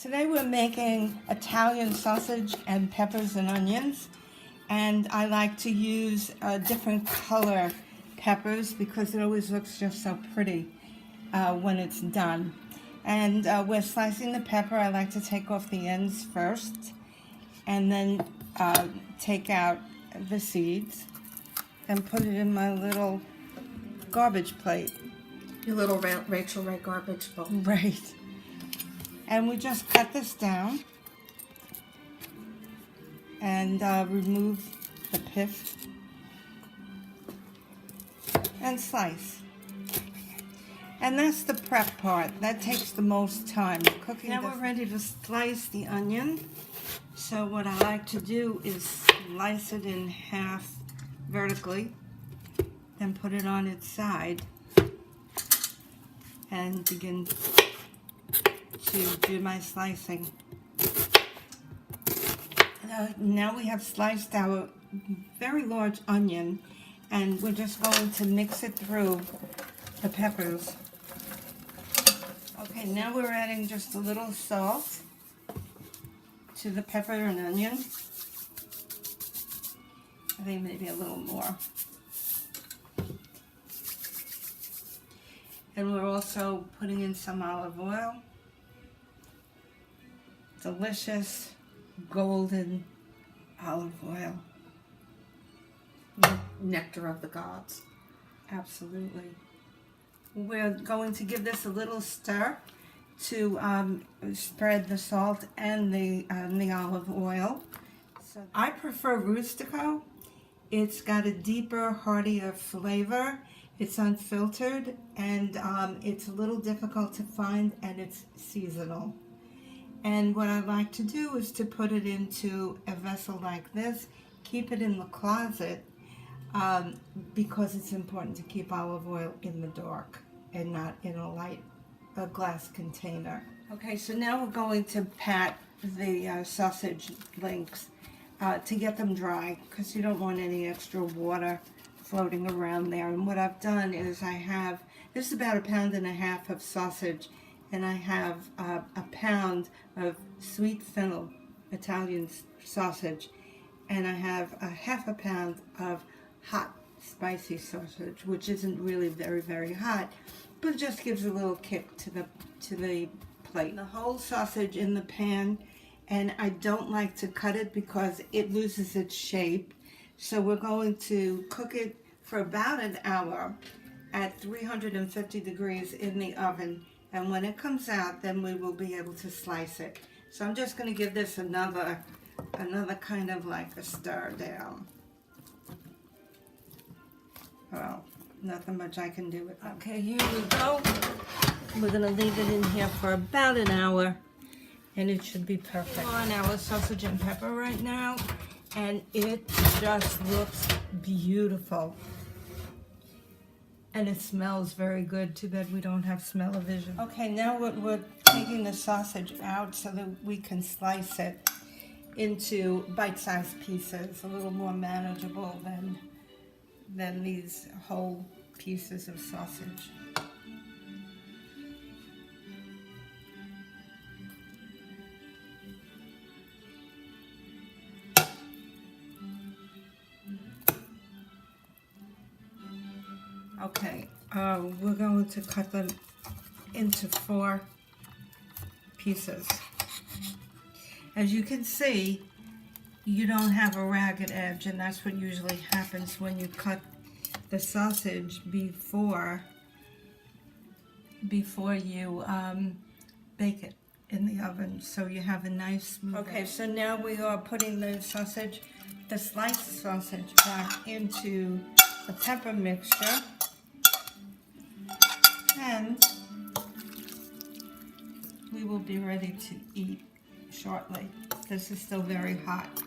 Today we're making Italian sausage and peppers and onions, and I like to use different color peppers because it always looks just so pretty when it's done. And we're slicing the pepper. I like to take off the ends first and then take out the seeds and put it in my little garbage plate. Your little Rachel Ray garbage bowl. Right. And we just cut this down and remove the pith and slice. And that's the prep part. That takes the most time. Cooking. Now we're ready to slice the onion. So what I like to do is slice it in half vertically, then put it on its side and begin to do my slicing. Now we have sliced our very large onion, and we're just going to mix it through the peppers. Okay, now we're adding just a little salt to the pepper and onion. I think maybe a little more. And we're also putting in some olive oil. Delicious golden olive oil. Nectar of the gods. Absolutely. We're going to give this a little stir to spread the salt and the olive oil. So I prefer Rustico. It's got a deeper, heartier flavor. It's unfiltered, and it's a little difficult to find, and it's seasonal. And what I like to do is to put it into a vessel like this, keep it in the closet, because it's important to keep olive oil in the dark and not in a glass container. Okay, so now we're going to pat the sausage links to get them dry, because you don't want any extra water floating around there. And what I've done is this is about 1.5 pounds of sausage, and I have a pound of sweet fennel Italian sausage, and I have a 1/2 pound of hot spicy sausage, which isn't really very, very hot, but it just gives a little kick to the plate. The whole sausage in the pan, and I don't like to cut it because it loses its shape. So we're going to cook it for about an hour at 350 degrees in the oven. And when it comes out, then we will be able to slice it. So I'm just going to give this another kind of like a stir down. Well, nothing much I can do with that. Okay, here we go. We're going to leave it in here for about an hour, and it should be perfect. On our sausage and pepper right now, and it just looks beautiful. And it smells very good. Too bad we don't have smell-o-vision. Okay, now we're taking the sausage out so that we can slice it into bite-sized pieces, a little more manageable than these whole pieces of sausage. Okay, we're going to cut them into 4 pieces. As you can see, you don't have a ragged edge, and that's what usually happens when you cut the sausage before you bake it in the oven, so you have a nice smooth. Okay, so now we are putting the sliced sausage back into the pepper mixture. And we will be ready to eat shortly. This is still very hot.